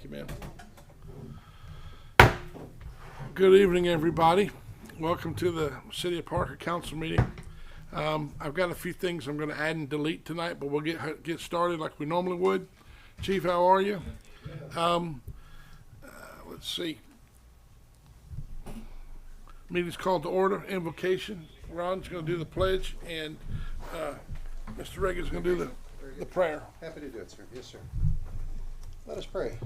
you, ma'am. Good evening, everybody. Welcome to the City of Parker Council meeting. I've got a few things I'm going to add and delete tonight, but we'll get started like we normally would. Chief, how are you? Let's see. Meeting's called to order. Invocation. Ron's going to do the pledge, and Mr. Reagan's going to do the prayer. Happy to do it, sir. Yes, sir. Let us pray.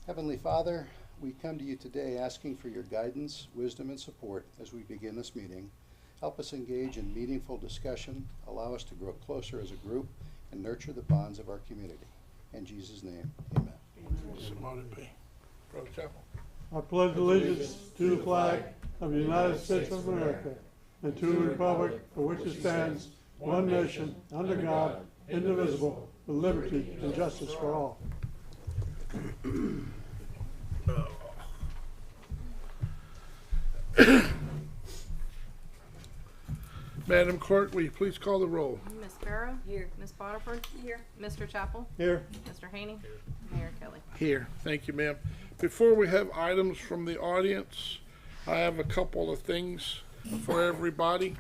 Heavenly Father, we come to you today asking for your guidance, wisdom, and support as we begin this meeting. Help us engage in meaningful discussion, allow us to grow closer as a group, and nurture the bonds of our community. In Jesus' name, amen. Brother Chapel. I pledge allegiance to the flag of the United States of America and to the republic for which it stands, one nation, under God, indivisible, with liberty and justice for all. Madam Clerk, will you please call the roll? Ms. Farrow? Here. Ms. Potterford? Here. Mr. Chappell? Here. Mr. Haney? Mayor Kelly? Here. Thank you, ma'am. Before we have items from the audience, I have a couple of things for everybody.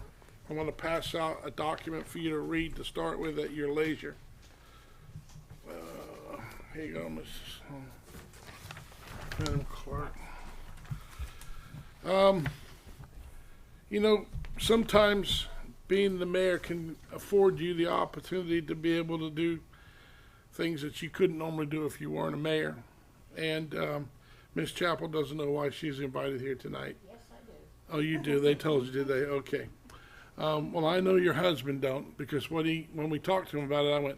I want to pass out a document for you to read to start with at your leisure. Here you go, Madam Clerk. You know, sometimes being the mayor can afford you the opportunity to be able to do things that you couldn't normally do if you weren't a mayor. And Ms. Chappell doesn't know why she's invited here tonight. Yes, I do. Oh, you do? They told you, did they? Okay. Well, I know your husband don't, because when we talked to him about it, I went,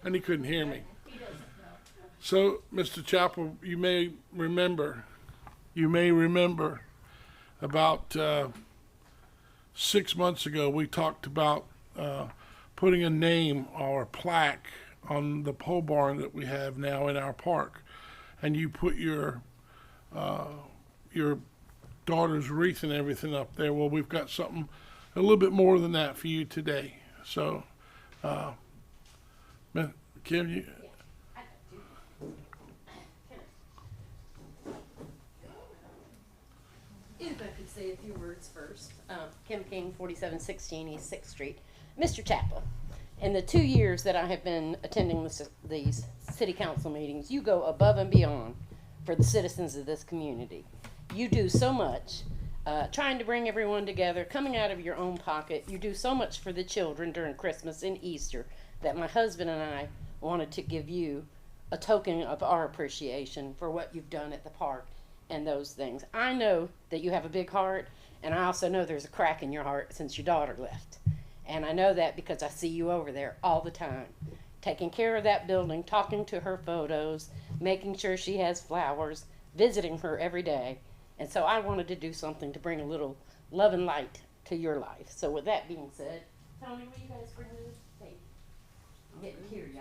and he couldn't hear me. He doesn't know. So, Mr. Chappell, you may remember about 6 months ago, we talked about putting a name or a plaque on the pole barn that we have now in our park, and you put your daughter's wreath and everything up there. Well, we've got something a little bit more than that for you today. So, Kim, you. If I could say a few words first. Kim King, 4716 East 6th Street. Mr. Chappell, in the 2 years that I have been attending these city council meetings, you go above and beyond for the citizens of this community. You do so much, trying to bring everyone together, coming out of your own pocket. You do so much for the children during Christmas and Easter that my husband and I wanted to give you a token of our appreciation for what you've done at the park and those things. I know that you have a big heart, and I also know there's a crack in your heart since your daughter left. And I know that because I see you over there all the time, taking care of that building, talking to her photos, making sure she has flowers, visiting her every day. And so I wanted to do something to bring a little love and light to your life. So with that being said, Tony, will you guys bring this? Hey, I'm getting teary.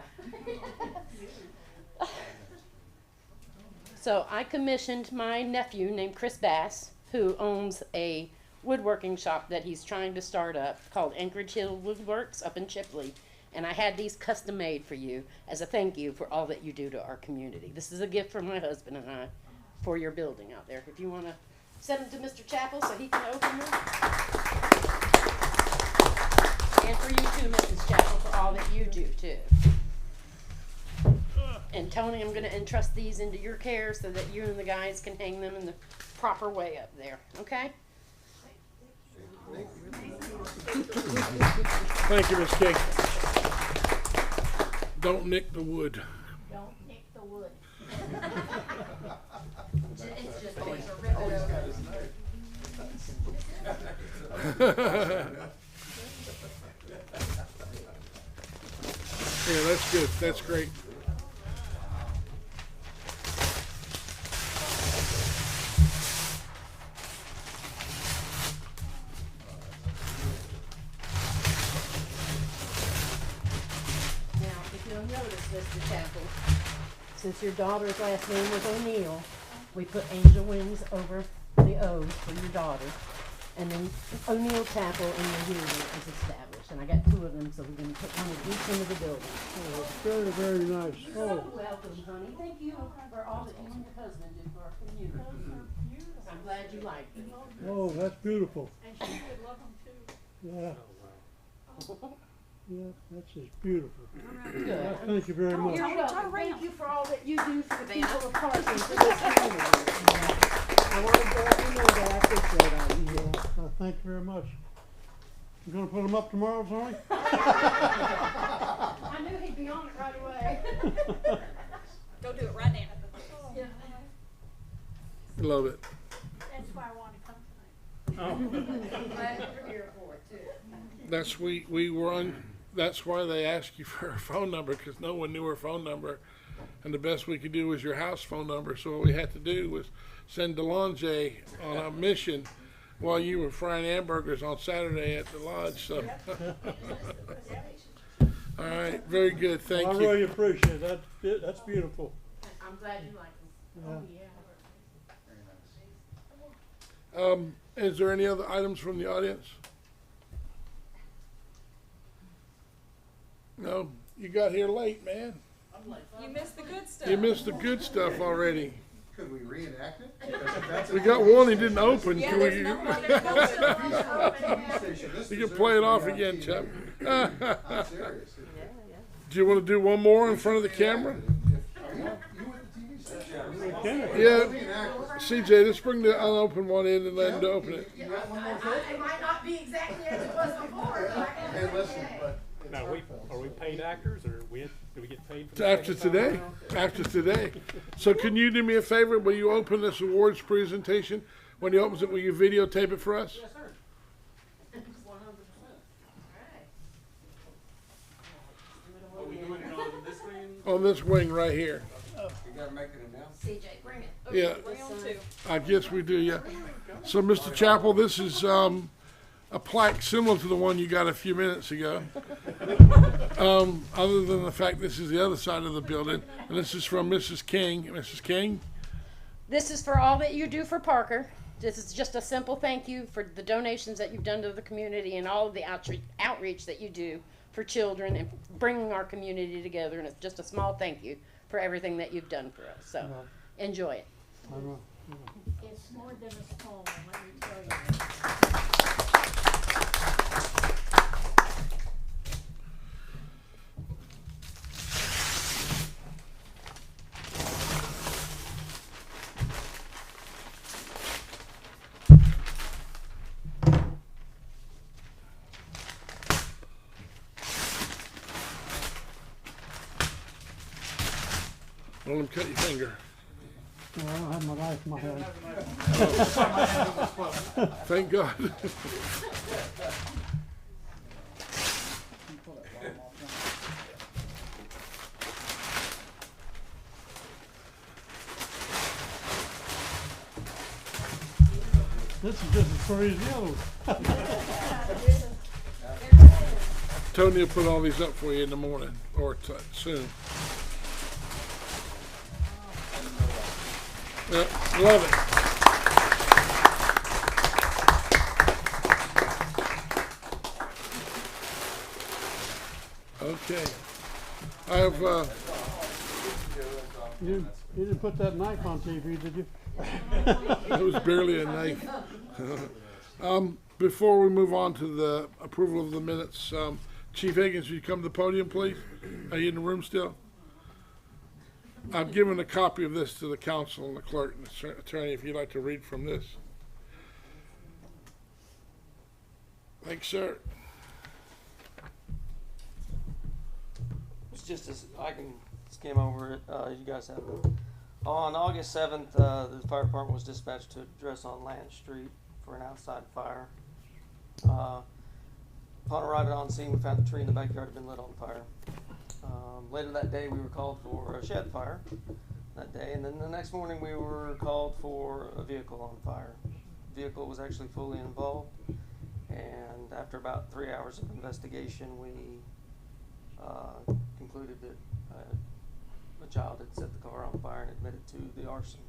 So I commissioned my nephew named Chris Bass, who owns a woodworking shop that he's trying to start up called Anchorage Hill Woodworks up in Chipley. And I had these custom made for you as a thank you for all that you do to our community. This is a gift from my husband and I for your building out there. If you want to send them to Mr. Chappell so he can open them. And for you too, Mrs. Chappell, for all that you do too. And Tony, I'm going to entrust these into your care so that you and the guys can hang them in the proper way up there. Okay? Thank you, Ms. King. Don't nick the wood. Don't nick the wood. It's just a rip Yeah, that's good. That's great. Mr. Chappell, since your daughter's last name was O'Neill, we put angel wings over the O for your daughter, and then O'Neill Chapel in your union is established. and I got 2 of them, so we're gonna put one of each into the building. Oh, very, very nice. So Oh, welcome, honey. Thank you for all that you and your husband do for our community. I'm glad you liked it. oh, that's beautiful. And she would love them too. Yeah. Yeah, that's just beautiful. Good. Thank you very much. You're welcome. Thank you for all that you do for the people of Carson, for this community. I wanted to let you know that I appreciate all you do. Thank you very much. You gonna put them up tomorrow, Tony? I knew he'd be on it right away. Go do it right now. Yeah. Love it. That's why I want to come tonight. I'm glad you're here for it too. That's we were on. That's why they asked you for her phone number, because no one knew her phone number, and the best we could do was your house phone number. So what we had to do was send Delonge on a mission while you were frying hamburgers on Saturday at the lodge. So, all right, very good. Thank I you. really appreciate that. That's beautiful. I'm glad you like them. Yeah. Very nice. Is there any other items from the audience? No, you got here late, man. You missed the good stuff. You missed the good stuff already. Could we reenact it? Because that's We got one he didn't open. Yeah, Can there's we? nothing on there. You can play it off again, Chuck. I'm serious. Do you want to do one more in front of the camera? You with the TV set. Okay. Yeah. CJ, let's bring the unopened one in and let him open it. You got one more clip? It might not be exactly as it was before. Hey, listen, but. Now, are we paid actors, or do we get paid for the After second time? today. After today. So can you do me a favor? Will you open this awards presentation? When he opens it, will you videotape it for us? Yes, sir. 100%. Are we doing it on this screen? On this wing right here. You gotta make it announcement. CJ, bring it. Yeah, Bring on two. I guess we do, yeah. So, Mr. Chappell, this is a plaque similar to the one you got a few minutes ago. Other than the fact this is the other side of the building, and this is from Mrs. King. Mrs. King? This is for all that you do for Parker. This is just a simple thank you for the donations that you've done to the community and all of the outreach that you do for children and bringing our community together. And it's just a small thank you for everything that you've done for us. So enjoy it. I know. It's more than a small one, let me tell you. Don't let him cut your finger. Well, I don't have my knife in my hand. Thank God. This is just as far as the other one. Tony will put all these up for you in the morning or soon. Yeah, love it. Okay. I have, You didn't put that knife on TV, did you? it was barely a knife. Before we move on to the approval of the minutes, Chief Higgins, will you come to the podium, please? Are you in the room still? I've given a copy of this to the council and the clerk and the attorney if you'd like to read from this. Thanks, sir. It's just as I can skim over it. You guys have it. On August 7th, the fire department was dispatched to address on Land Street for an outside fire. Upon arriving on scene, we found the tree in the backyard had been lit on fire. Later that day, we were called for a shed fire that day, and then the next morning we were called for a vehicle on fire. The vehicle was actually fully involved, and after about 3 hours of investigation, we concluded that a child had set the car on fire and admitted to the arson.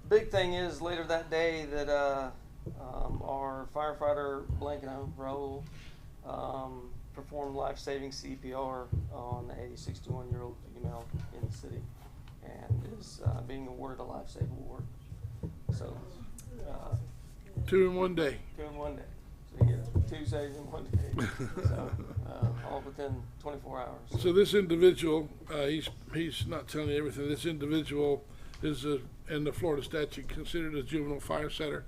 Big thing is later that day that our firefighter Blankino, Raul, performed life-saving CPR on a 61-year-old female in the city, and is being awarded a life-saving award. So, 2 in 1 day. 2 in 1 day. So you get 2 saves in 1 day. So, all within 24 hours. So this individual, he's not telling you everything. This individual is in the Florida statute considered a juvenile fire setter,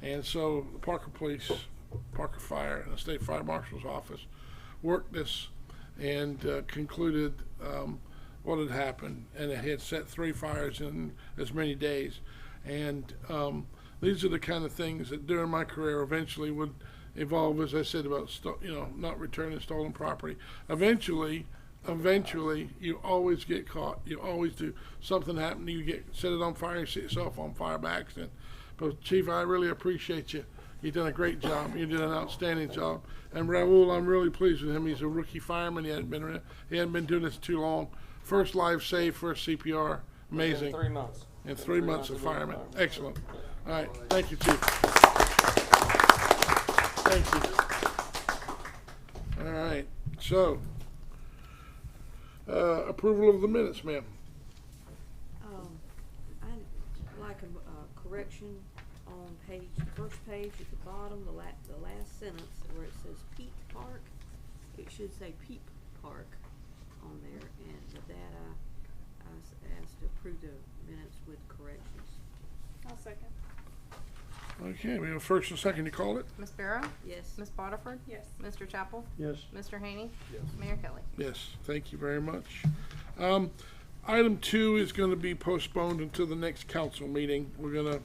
and so the Parker Police, Parker Fire, and the State Fire Marshal's office worked this and concluded what had happened, and it had set 3 fires in as many days, and these are the kind of things that during my career eventually would evolve, as I said, about not returning stolen property. Eventually, you always get caught. You always do. Something happen, you set it on fire, you set yourself on fire by accident. But Chief, I really appreciate you. You've done a great job. You did an outstanding job. And Raul, I'm really pleased with him. He's a rookie fireman. He hadn't been doing this too long. First life save, first CPR. Amazing. In 3 months. In 3 months of fireman. Excellent. All right. Thank you, Chief. Thank you. All right. So, approval of the minutes, ma'am. I'd like a correction on the first page at the bottom, the last sentence where it says Peak Park. It should say Peak Park on there, and with that I asked to approve the minutes with corrections. I'll second. Okay, we have a first and second. You call it? Ms. Barrow? Yes. Ms. Botiford? Yes. Mr. Chapel? Yes. Mr. Haney? Yes. Mayor Kelly? Yes, thank you very much. Item 2 is going to be postponed until the next council meeting. We're going to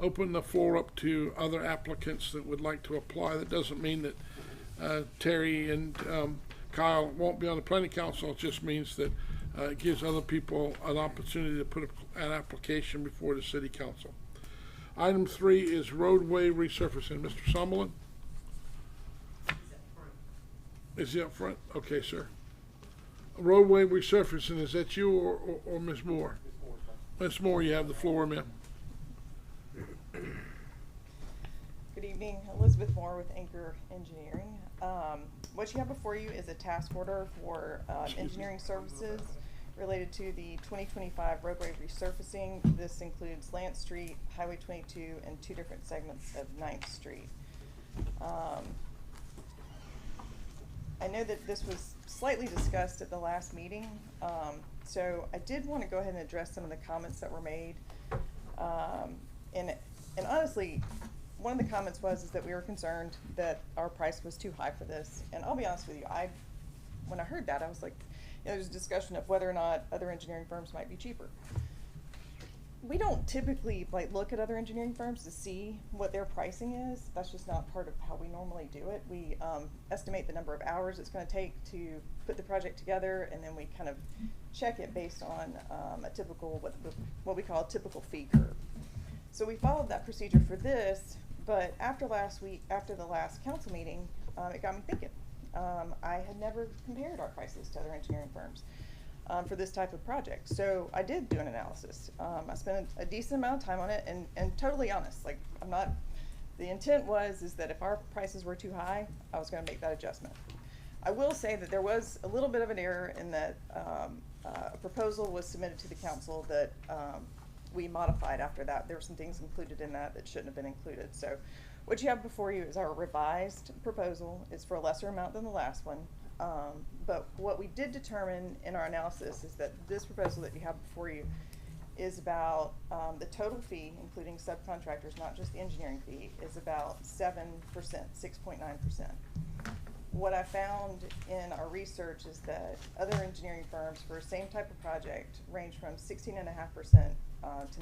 open the floor up to other applicants that would like to apply. That doesn't mean that Terry and Kyle won't be on the planning council. It just means that it gives other people an opportunity to put an application before the city council. Item 3 is roadway resurfacing. Mr. Summerlin? Is he up front? Okay, sir. Roadway resurfacing, is that you or Ms. Moore? Ms. Moore, you have the floor, ma'am. Good evening, Elizabeth Moore with Anchor Engineering. What you have before you is a task order for engineering services related to the 2025 roadway resurfacing. This includes Lance Street, Highway 22, and 2 different segments of 9th Street. I know that this was slightly discussed at the last meeting, so I did want to go ahead and address some of the comments that were made. And honestly, one of the comments was that we were concerned that our price was too high for this. And I'll be honest with you, when I heard that, I was like, there's a discussion of whether or not other engineering firms might be cheaper. We don't typically look at other engineering firms to see what their pricing is. That's just not part of how we normally do it. We estimate the number of hours it's going to take to put the project together, and then we kind of check it based on a typical, what we call a typical fee curve. So we followed that procedure for this, but after the last council meeting, it got me thinking. I had never compared our prices to other engineering firms for this type of project. So I did do an analysis. I spent a decent amount of time on it, and totally honest, the intent is that if our prices were too high, I was going to make that adjustment. I will say that there was a little bit of an error in that a proposal was submitted to the council that we modified after that. There were some things included in that shouldn't have been included. So what you have before you is our revised proposal. It's for a lesser amount than the last one. But what we did determine in our analysis is that this proposal that you have before you is about the total fee, including subcontractors, not just the engineering fee, is about 7%, 6.9%. What I found in our research is that other engineering firms for the same type of project range from 16.5% to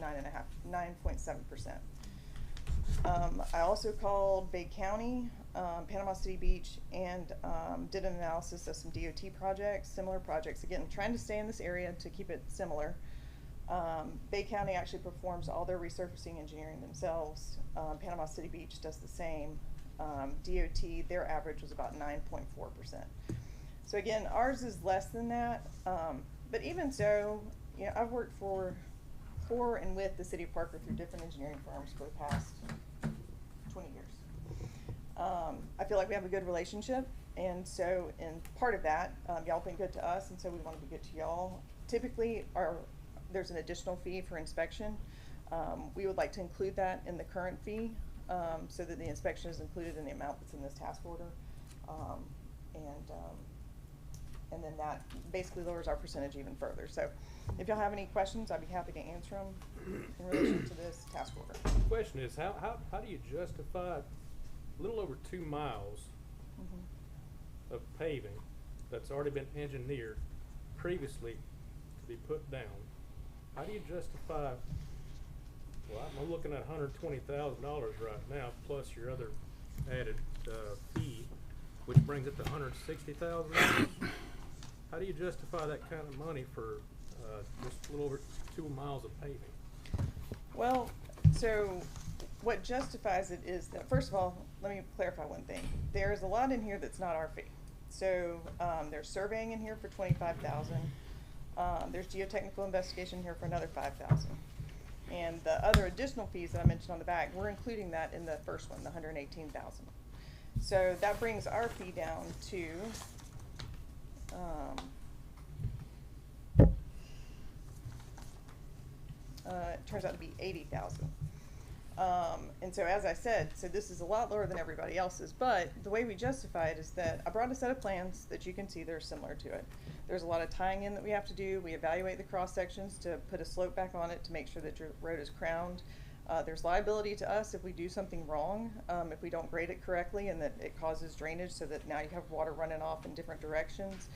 9.7%. I also called Bay County, Panama City Beach, and did an analysis of some DOT projects, similar projects. Again, trying to stay in this area to keep it similar. Bay County actually performs all their resurfacing engineering themselves. Panama City Beach does the same. DOT, their average was about 9.4%. So again, ours is less than that. But even so, I've worked for and with the city of Parker through different engineering firms for the past 20 years. I feel like we have a good relationship. And so, in part of that, y'all been good to us, and so we want to be good to y'all. Typically, there's an additional fee for inspection. We would like to include that in the current fee, so that the inspection is included in the amount that's in this task order. And then that basically lowers our percentage even further. So if y'all have any questions, I'd be happy to answer them in relation to this task order. The question is, how do you justify a little over 2 miles of paving that's already been engineered previously to be put down? How do you justify, well, I'm looking at $120,000 right now, plus your other added fee, which brings it to $160,000. How do you justify that kind of money for just a little over 2 miles of paving? Well, so what justifies it is that, first of all, let me clarify one thing. There's a lot in here that's not our fee. So there's surveying in here for $25,000. There's geotechnical investigation here for another $5,000. And the other additional fees that I mentioned on the back, we're including that in the first one, the $118,000. So that brings our fee down to it turns out to be $80,000. And so as I said, so this is a lot lower than everybody else's, but the way we justify it is that I brought a set of plans that you can see that are similar to it. There's a lot of tying in that we have to do. We evaluate the cross sections to put a slope back on it to make sure that your road is crowned. There's liability to us if we do something wrong, if we don't grade it correctly and that it causes drainage so that now you have water running off in different directions.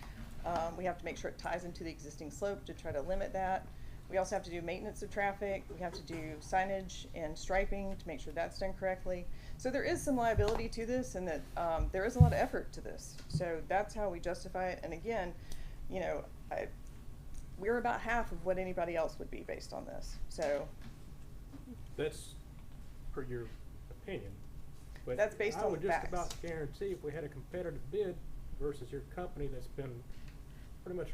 We have to make sure it ties into the existing slope to try to limit that. We also have to do maintenance of traffic. We have to do signage and striping to make sure that's done correctly. So there is some liability to this, and that there is a lot of effort to this. So that's how we justify it. And again, you know, we're about half of what anybody else would be based on this. So That's per your opinion. But that's based I on would the just facts. about guarantee if we had a competitive bid versus your company that's been pretty much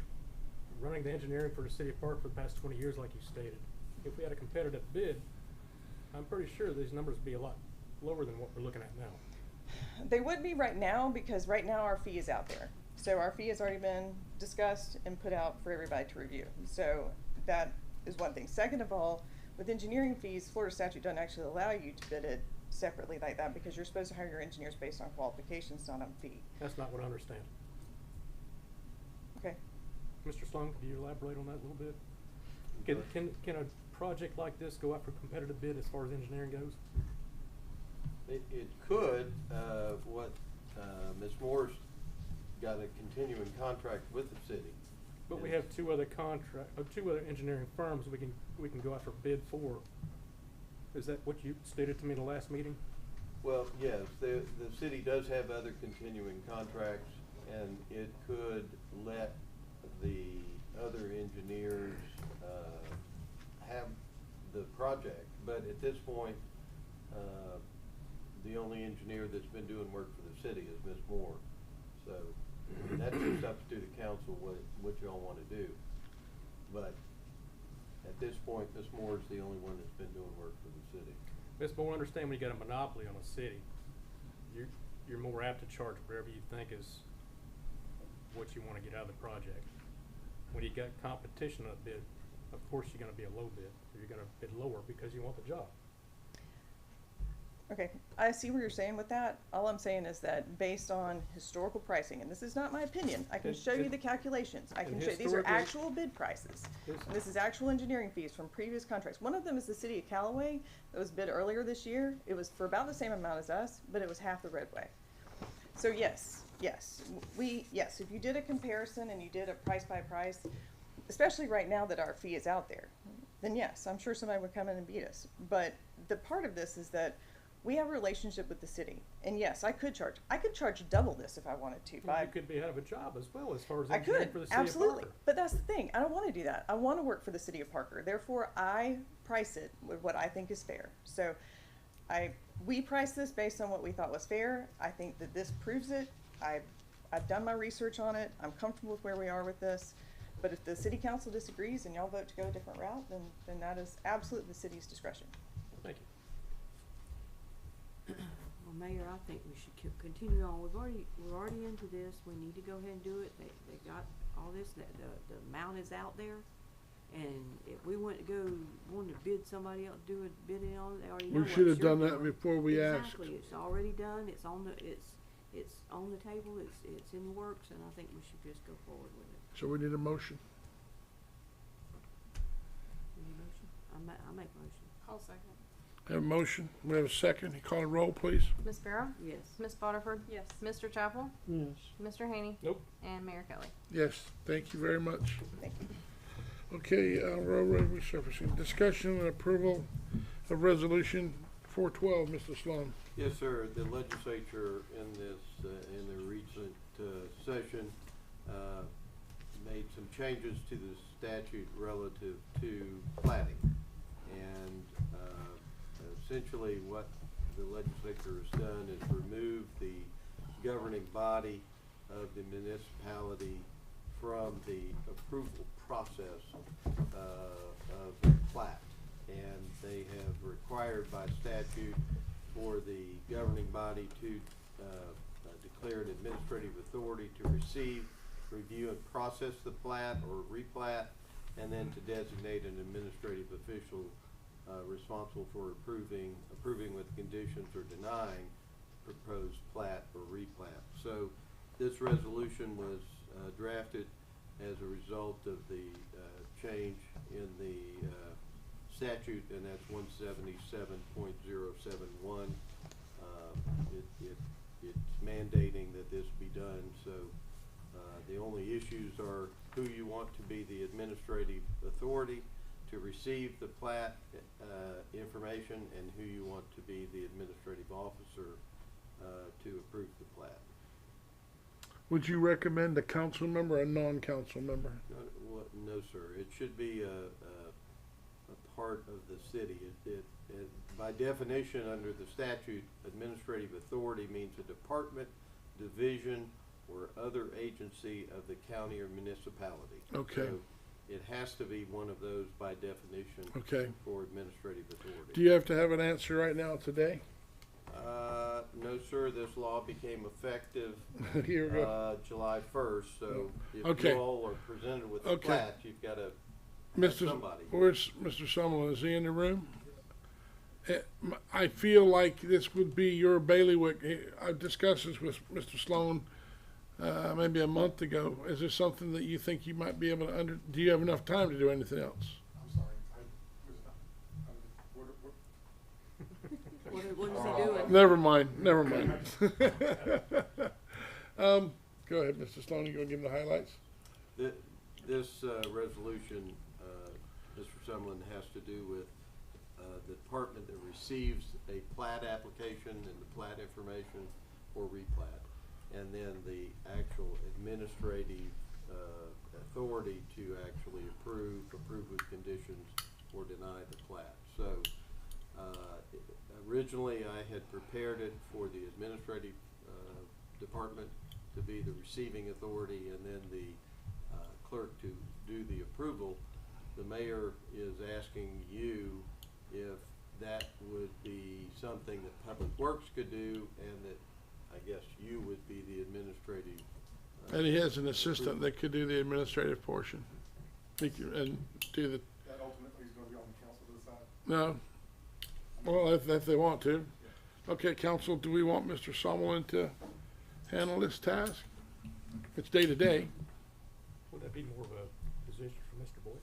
running the engineering for the city of Park for the past 20 years, like you stated. If we had a competitive bid, I'm pretty sure these numbers would be a lot lower than what we're looking at now. They would be right now because right now our fee is out there. So our fee has already been discussed and put out for everybody to review. So that is one thing. Second of all, with engineering fees, Florida statute doesn't actually allow you to bid it separately like that because you're supposed to hire your engineers based on qualifications, not on fee. That's not what I understand. Okay. Mr. Sloan, could you elaborate on that a little bit? Can a project like this go out for competitive bid as far as engineering goes? It could. Ms. Moore's got a continuing contract with the city. But we have two other engineering firms we can go out for bid for. Is that what you stated to me in the last meeting? Well, yes, the city does have other continuing contracts, and it could let the other engineers have the project. But at this point, the only engineer that's been doing work for the city is Ms. Moore. So that's just up to the council what y'all want to do. But at this point, Ms. Moore is the only one that's been doing work for the city. Ms. Moore, understand when you got a monopoly on a city, you're more apt to charge whatever you think is what you want to get out of the project. When you got competition on a bid, of course you're going to be a low bid, or you're going to bid lower because you want the job. Okay, I see what you're saying with that. All I'm saying is that based on historical pricing, and this is not my opinion, I can show you the calculations. I can show you, these are actual bid prices. And this is actual engineering fees from previous contracts. One of them is the city of Callaway that was bid earlier this year. It was for about the same amount as us, but it was half the roadway. So yes, if you did a comparison and you did a price by price, especially right now that our fee is out there, then yes, I'm sure somebody would come in and beat us. But the part of this is that we have a relationship with the city, and yes, I could charge double this if I wanted to. Well, you could be out of a job as well as far as I engineering could, for the city absolutely. of Parker. But that's the thing. I don't want to do that. I want to work for the city of Parker. Therefore, I price it with what I think is fair. So we priced this based on what we thought was fair. I think that this proves it. I've done my research on it. I'm comfortable with where we are with this. But if the city council disagrees and y'all vote to go a different route, then that is absolutely the city's discretion. Thank you. Mayor, I think we should continue on. We're already into this. We need to go ahead and do it. They got all this, the amount is out there. And if we wanted to bid somebody else, do a bidding on it, they already know We what should have you're done that doing. before we asked. Exactly, it's already done, it's on the table, it's in the works, and I think we should just go forward with it. So we need a motion. Any motion? I make motion. I'll second. Have a motion. We have a second. You call a roll, please. Ms. Barrow? Yes. Ms. Boderford? Yes. Mr. Chapel? Yes. Mr. Haney? Nope. And Mayor Kelly. Yes, thank you very much. Thank you. Okay, railroad resurfacing. Discussion and approval of resolution 412, Mr. Sloan. Yes, sir. The legislature in the recent session made some changes to the statute relative to platting. And essentially what the legislature has done is remove the governing body of the municipality from the approval process of the plat. And they have required by statute for the governing body to declare an administrative authority to receive, review, and process the plat or replat, and then to designate an administrative official responsible for approving with conditions or denying proposed plat or replat. So this resolution was drafted as a result of the change in the statute, and that's 177.071. It's mandating that this be done. So the only issues are who you want to be the administrative authority to receive the plat information, and who you want to be the administrative officer to approve the plat. Would you recommend a council member or a non-council member? No, sir. It should be a part of the city. It by definition, under the statute, administrative authority means a department, division, or other agency of the county or municipality. Okay. So it has to be one of those by definition. Okay. For administrative authority. Do you have to have an answer right now today? No, sir. This law became effective Here we go. July 1st. So if Okay. you all are presented with a Okay. plat, you've got to somebody. Where's Mr. Summerlin? Is he in the room? I feel like this would be your bailiwick. I discussed this with Mr. Sloan maybe a month ago. Is there something that you think you might be able to do you have enough time to do anything else? I'm sorry. What is he doing? Never mind. Go ahead, Mr. Sloan. You gonna give him the highlights? This resolution, Mr. Sumlin, has to do with the department that receives a plat application and the plat information or replat, and then the actual administrative authority to actually approve with conditions, or deny the plat. So originally I had prepared it for the administrative department to be the receiving authority, and then the clerk to do the approval. The mayor is asking you if that would be something that Public Works could do, and that I guess you would be the administrative. And he has an assistant that could do the administrative portion. And do the, That ultimately is going to be on the council to decide. no? Well, if they want to. Okay, council, do we want Mr. Summerlin to handle this task? It's day to day. Would that be more of a position for Mr. Boyd?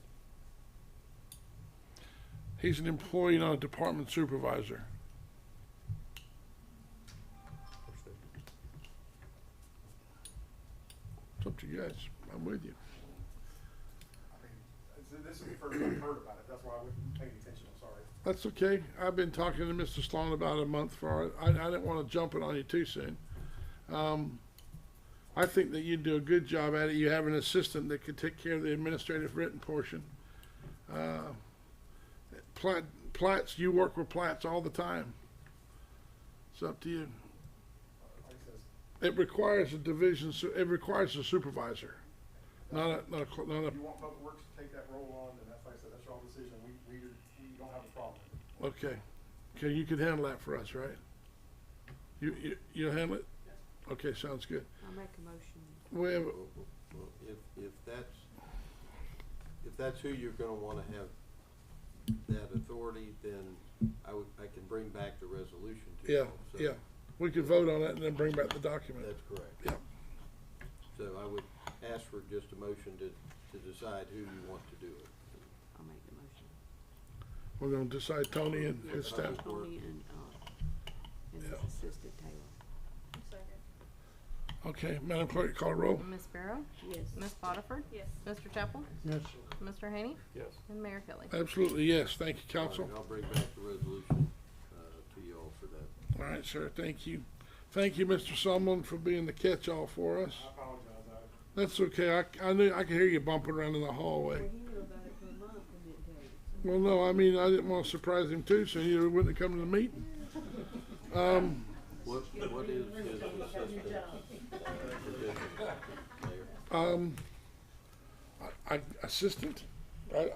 He's an employee, not a department supervisor. Understood. It's up to you guys. I'm with you. I mean, this is the first I've heard about it. That's why I wasn't paying attention. I'm sorry. That's okay. I've been talking to Mr. Sloan about a month for it. I didn't want to jump it on you too soon. I think that you do a good job at it. You have an assistant that could take care of the administrative written portion. Plats, you work with plats all the time. It's up to you. Like I said, It requires a division, it requires a supervisor, not a. if you want Public Works to take that role on, then that's, like I said, that's your own decision. We don't have a problem. Okay. Okay, you can handle that for us, right? You'll handle it? Okay, sounds good. I'll make a motion. We have, Well, if that's who you're gonna wanna have that authority, then I can bring back the resolution to yeah, you. So yeah. We could vote on it and then bring back the document. that's correct. Yeah. So I would ask for just a motion to decide who you want to do it. I'll make the motion. We're gonna decide Tony and his staff. Public Works. Tony and his Yeah. assistant Taylor. Okay, Madam Clerk, call roll. Ms. Barrow? Yes. Ms. Botiford? Yes. Mr. Chapel? Yes. Mr. Haney? Yes. And Mayor Kelly? Absolutely, yes. Thank you, council. All right, I'll bring back the resolution, to you all for that. All right, sir, thank you. Thank you, Mr. Sumlin, for being the catch-all for us. I apologize, That's okay. I knew, I could hear you bumping around in the hallway. Well, he knew about it for a month and didn't tell you. Well, no, I mean, I didn't want to surprise him too, so he wouldn't have come to the meeting. What is his assistant, position, Mayor? Assistant?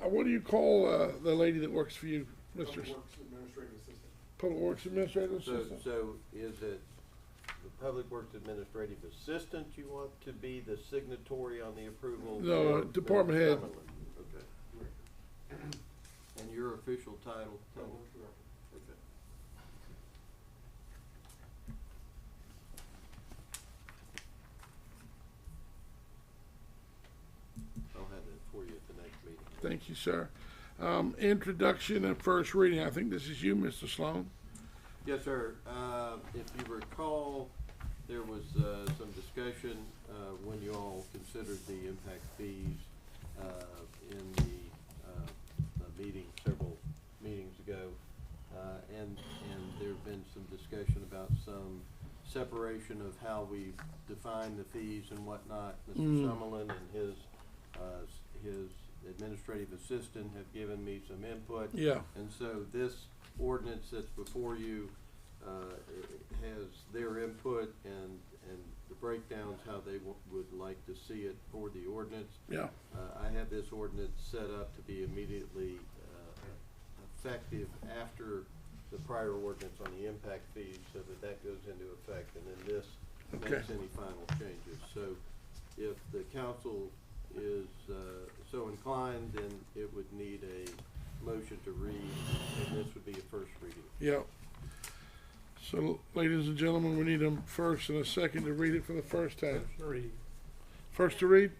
What do you call, the lady that works for you, Public Mr. Works Administrative Assistant. Public Works Administrative So, Assistant? so is it the Public Works Administrative Assistant you want to be the signatory on the approval? No, or department head. Summerlin? Okay. And your official title? Tony? Public Works Director. Okay. I'll have that for you at the next meeting. Thank you, sir. Introduction and first reading. I think this is you, Mr. Sloan. Yes, sir. If you recall, there was some discussion when you all considered the impact fees in the meeting several meetings ago. And there have been some discussion about some separation of how we define the fees and whatnot. Mr. Summerlin and his administrative assistant have given me some input. Yeah. And so this ordinance that's before you has their input and the breakdowns, how they would like to see it for the ordinance. Yeah. I have this ordinance set up to be immediately effective after the prior ordinance on the impact fees, so that goes into effect, and then this makes any final changes. So if the council is so inclined, then it would need a motion to read, and this would be a first reading. Yeah. So, ladies and gentlemen, we need a first and a second to read it for the first time. Motion to read. First to read?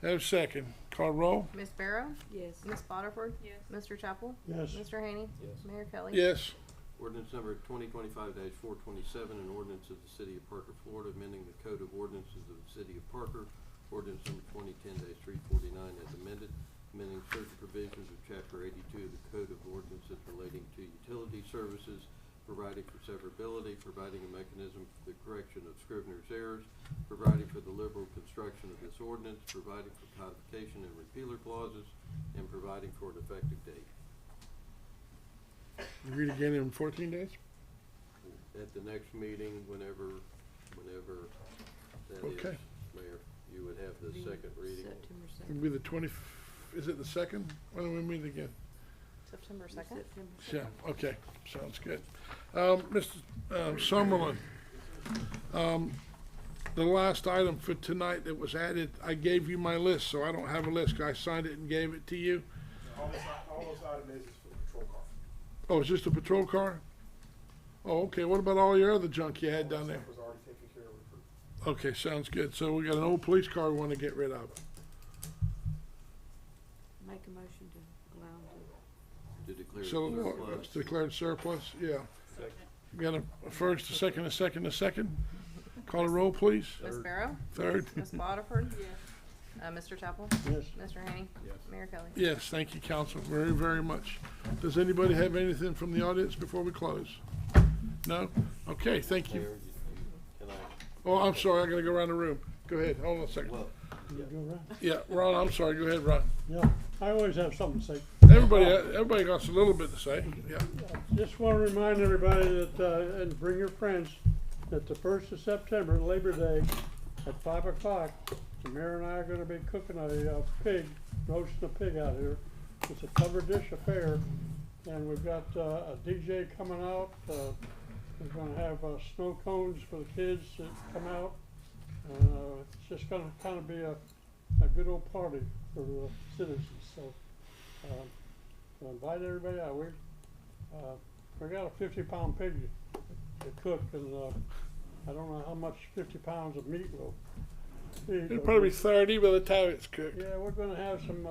Have second. Call roll? Ms. Barrow? Yes. Ms. Botiford? Yes. Mr. Chapel? Yes. Mr. Haney? Yes. Mayor Kelly? Yes. Ordinance number 2025-427, an ordinance of the City of Parker, Florida, amending the Code of Ordinances of the City of Parker. Ordinance number 2010-349 as amended, amending certain provisions of Chapter 82 of the Code of Ordinances relating to utility services, providing for severability, providing a mechanism for the correction of Scrivener's errors, providing for the liberal construction of this ordinance, providing for codification and repealer clauses, and providing for an effective date. Read again in 14 days? At the next meeting, whenever that is, Okay. Mayor, you would have the second reading. September It'll second. be the 20, is it the second? When do we meet again? September 2nd? September Yeah, okay, sounds good. Mr. Summerlin, the last item for tonight that was added, I gave you my list, so I don't have a list. I signed it and gave it to you. All this item is for the patrol car. Oh, it's just a patrol car? Oh, okay, what about all your other junk you had down there? That was already taken care of. For Okay, sounds good. So we got an old police car we want to get rid of. Make a motion to allow him To declare So surplus. it's declared surplus, yeah. Second. We got a first, a second, a second, a second. Call a roll, please. Ms. Barrow? Third. Ms. Botiford? Mr. Chapel? Yes. Mr. Haney? Yes. Mayor Kelly? Yes, thank you, council, very, very much. Does anybody have anything from the audience before we close? No? Okay, thank Mayor, you. can I, Oh, I'm sorry, I gotta go around the room. Go ahead, hold on a second. well, You go right. Yeah, Ron, I'm sorry, go ahead, Ron. Yeah, I always have something to say. Everybody got a little bit to say, yeah. Just want to remind everybody that, and bring your friends, that the 1st of September, Labor Day, at 5 o'clock, the mayor and I are going to be cooking a pig, roasting a pig out here. It's a covered dish affair, and we've got a DJ coming out, We're gonna have, snow cones for the kids that come out. And, it's just gonna kinda be a good old party for the citizens, so, so invite everybody out. We got a 50-pound pig to cook, and, I don't know how much 50 pounds of meat will be. It'll but probably be 30 by the time it's cooked. yeah, we're gonna have some,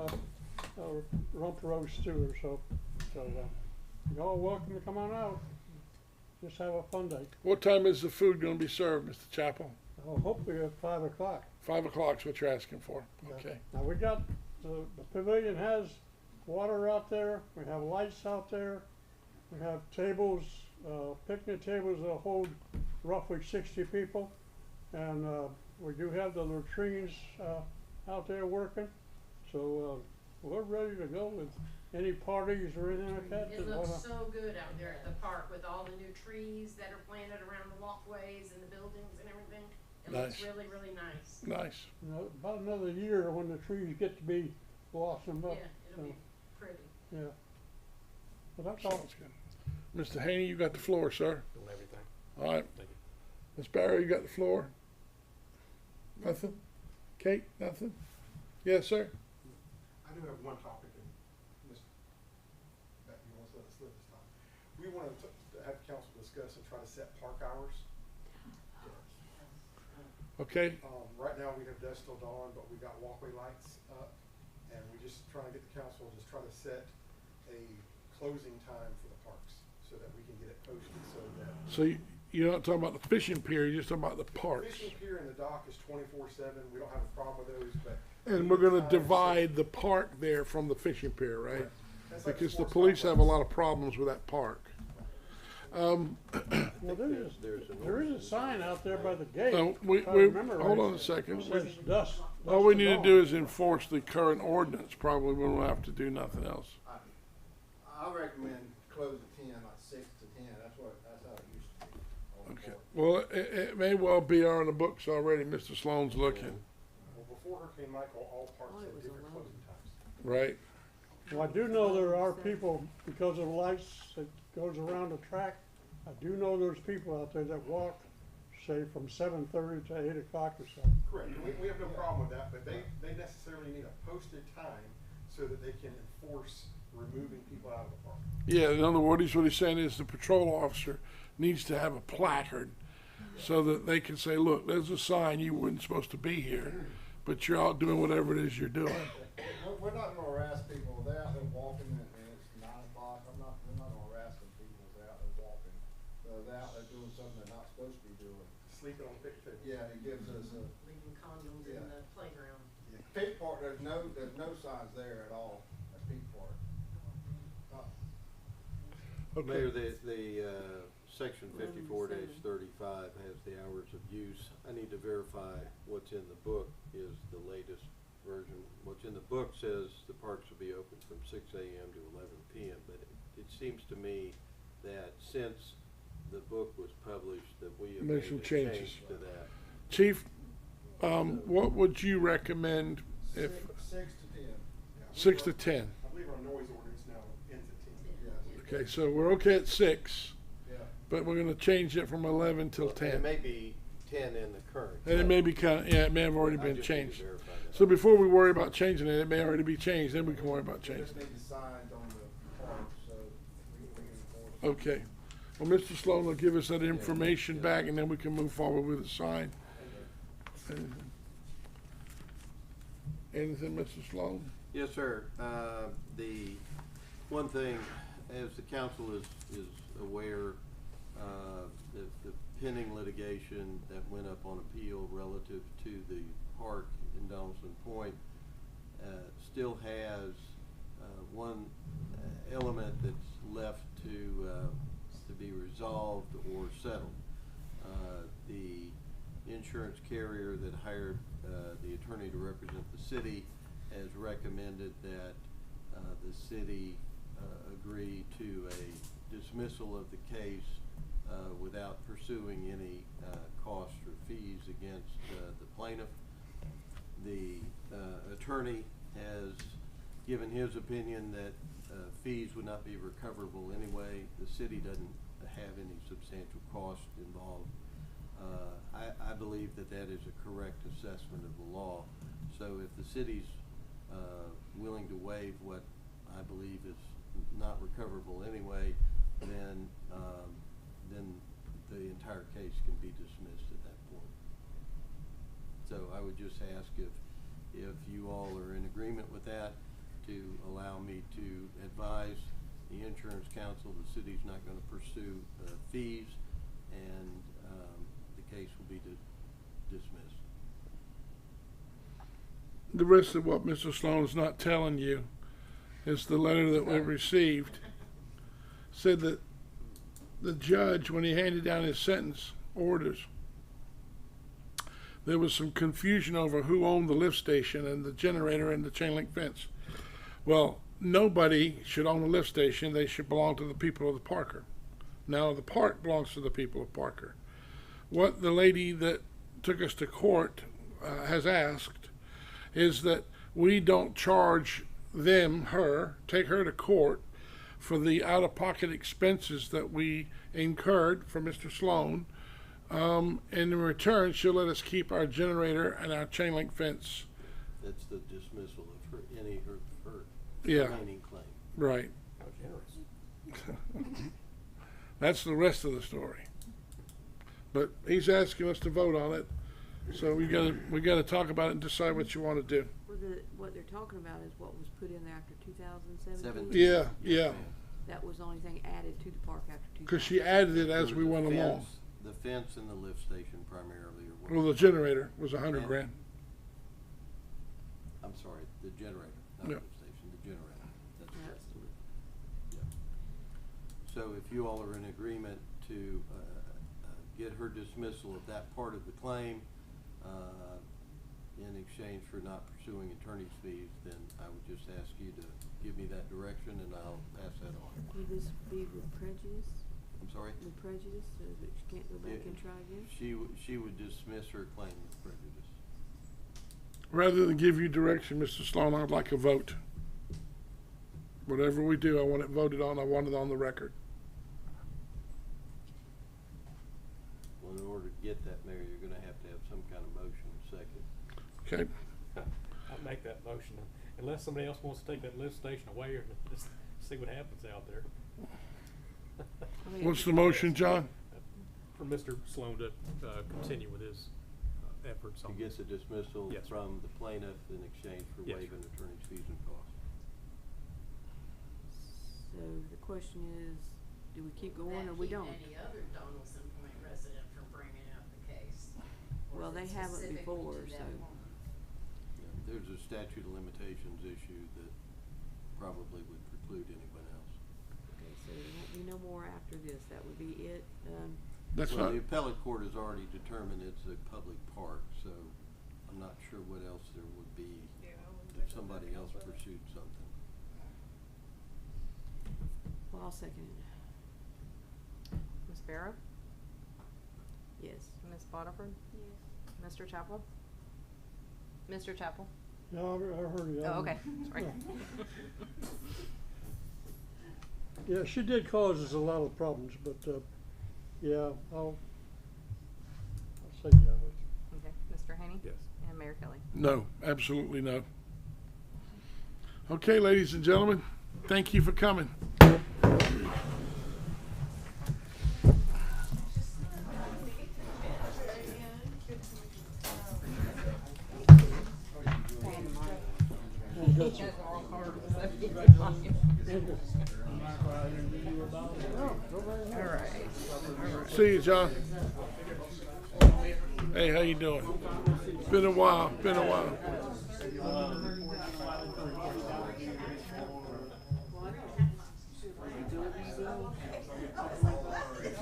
rump roast too, so, you're all welcome to come on out. Just have a fun day. What time is the food gonna be served, Mr. Chappell? Hopefully at 5 o'clock. 5 o'clock's what you're asking for, okay. Now, we got, the pavilion has water out there, we have lights out there, we have tables, picnic tables that'll hold roughly 60 people. And, we do have the latrines, out there working, so, we're ready to go with any parties or anything like that. It that looks wanna- so good out there at the park with all the new trees that are planted around the walkways and the buildings and everything. It looks Nice. really, really nice. Nice. You know, about another year when the trees get to be blossomed up. Yeah, it'll be so, pretty. Yeah. But that's all. Sounds good. Mr. Haney, you got the floor, sir. On everything. All right. Thank you. Ms. Barrow, you got the floor? Nothing? Kate, nothing? Yes, sir? I do have one topic, and Ms. Beck, you want to let us live this time. We want to have council discuss and try to set park hours. Okay, Right now, we have dusk till dawn, but we got walkway lights up, and we just trying to get the council, just try to set a closing time for the parks, so that we can get it posted, so that. so you're not talking about the fishing pier, you're just talking about the parks. Fishing pier and the dock is 24/7, we don't have a problem with those, but. And we're gonna divide the park there from the fishing pier, right? That's like a Because the sports police have a complex. lot of problems with that park. Well, there is a sign out there by the gate. So we, if I we, remember hold right. on a second. It says dusk. All we dusk need to dawn. do is enforce the current ordinance, probably, we won't have to do nothing else. I recommend close at 10, like 6 to 10, that's how it used to be. on the Okay, board. well, it may well be on the books already, Mr. Sloan's looking, Well, before Hurricane Michael, all parks Oh, it had was different 11. closing times. right? Well, I do know there are people, because of the lights that goes around the track, I do know there's people out there that walk, say, from 7:30 to 8 o'clock or so. Correct, we have no problem with that, but they necessarily need a posted time so that they can enforce removing people out of the park. Yeah, in other words, what he's saying is the patrol officer needs to have a placard so that they can say, look, there's a sign, you weren't supposed to be here, but you're out doing whatever it is you're doing. We're not gonna harass people, they're out there walking and it's 9 o'clock, we're not gonna harass them people, they're out there walking. They're out there doing something they're not supposed to be doing. Sleeping on picnic tables. Yeah, it gives us a, Leaving condoms in Yeah. the playground. Peak Park, there's no signs there at all at Peak Park. Mayor, the section 54-35 has the hours of use. I need to verify what's in the book is the latest version. What's in the book says the parks will be open from 6 a.m. to 11 p.m., but it seems to me that since the book was published, that we have Make made some a changes. change to that. Chief, what would you recommend if 6 to 10. Yeah, I 6 to believe 10? our- I believe our noise ordinance now ends at 10. Yes, Okay, so we're okay at 6, yeah. but we're gonna change it from 11 till And 10. it may be 10 in the current. And it may be it may have already I been just need to changed. verify that. So before we worry about changing it, it may already be changed, then we can worry about We changing just it. need the signs on the park, so we can enforce. Okay. Well, Mr. Sloan will give us that information back, and then we can move forward with the sign. Anything, Mr. Sloan? Yes, sir. The one thing, as the council is aware, the pending litigation that went up on appeal relative to the park in Donaldson Point still has one element that's left to be resolved or settled. The insurance carrier that hired the attorney to represent the city has recommended that the city agree to a dismissal of the case without pursuing any costs or fees against the plaintiff. The attorney has given his opinion that fees would not be recoverable anyway. The city doesn't have any substantial cost involved. I believe that that is a correct assessment of the law. So if the city's willing to waive what I believe is not recoverable anyway, then the entire case can be dismissed at that point. So I would just ask if you all are in agreement with that, to allow me to advise the insurance council the city's not going to pursue fees, and the case will be dismissed. The rest of what Mr. Sloan's not telling you is the letter that we received said that the judge, when he handed down his sentence orders, there was some confusion over who owned the lift station and the generator and the chain link fence. Well, nobody should own the lift station. They should belong to the people of the Parker. Now the park belongs to the people of Parker. What the lady that took us to court has asked is that we don't charge her, take her to court for the out-of-pocket expenses that we incurred for Mr. Sloan. And in return, she'll let us keep our generator and our chain link fence. That's the dismissal of her Yeah. remaining claim. Right. How generous. That's the rest of the story. But he's asking us to vote on it, so we gotta talk about it and decide what you want to do. Well, what they're talking about is what was put in there after 2017. 17. Yeah, yeah. That was the only thing added to the park after 2017. Because she added it as It we was went the along. fence- The fence and the lift station primarily are what. Well, the generator was $100 Yeah. grand. I'm sorry, the generator, not Yeah. the lift station, the generator. That's Yeah. correct. Yeah. So if you all are in agreement to get her dismissal of that part of the claim in exchange for not pursuing attorney's fees, then I would just ask you to give me that direction and I'll pass that on. Would this be with prejudice? I'm sorry? With prejudice, so that she can't go back and try again? She would dismiss her claim with prejudice. Rather than give you direction, Mr. Sloan, I'd like a vote. Whatever we do, I want it voted on. I want it on the record. Well, in order to get that, Mayor, you're gonna have to have some kind of motion second. Okay. I'll make that motion, unless somebody else wants to take that lift station away or just see what happens out there. I mean, What's the motion, John? For Mr. Sloan to continue with his efforts He on. gets a dismissal Yes, sir. from the plaintiff in exchange for Yes, waiving attorney's fees and costs. So the question is, do we keep going or we don't? Any other Donaldson Point resident from bringing up the case? Or Well, is they it haven't specifically before, to that so- woman? There's a statute of limitations issue that probably would preclude anyone else. Okay, so there won't be no more after this. That would be it. That's Well, not, the appellate court has already determined it's a public park, so I'm not sure what else there would be if somebody else pursued something. Well, I'll second it. Ms. Barrow? Yes. Ms. Botiford? Yes. Mr. Chapel? Mr. Chapel? No, I heard you. Oh, okay, sorry. Yeah, she did cause us a lot of problems, but, yeah, I'll say yeah. Okay, Mr. Haney? Yes. And Mayor Kelly? no, absolutely no. Okay, ladies and gentlemen, thank you for coming. See you, John. Hey, how you doing? Been a while, been a while.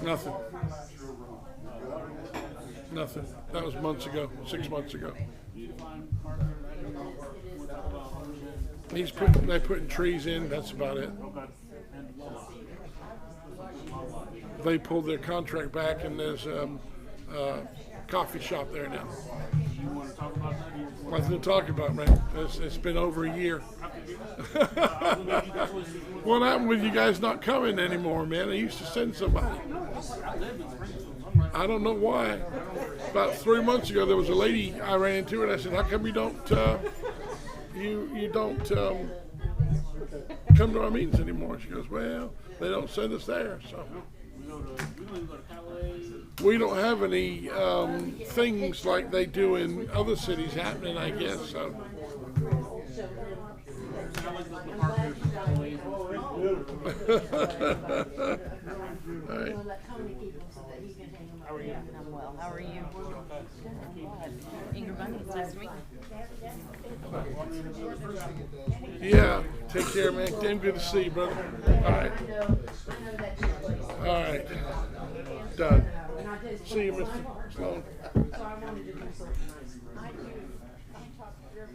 Nothing. Nothing. That was months ago, 6 months ago. They're putting trees in, that's about it. They pulled their contract back and there's a coffee shop there now. Nothing to talk about, man. It's been over a year. What happened with you guys not coming anymore, man? I used to send somebody. I don't know why. About 3 months ago, there was a lady I ran into, and I said, "How come you don't you don't come to our meetings anymore?" She goes, "Well, they don't send us there, so we don't have any things like they do in other cities happening, I guess." So. All right. How are you? I'm well. How are you? Inger Bunny, it's nice to meet you. Yeah, take care, man. Damn good to see you, brother. All right. All right. Done. See you, Mr. Sloan.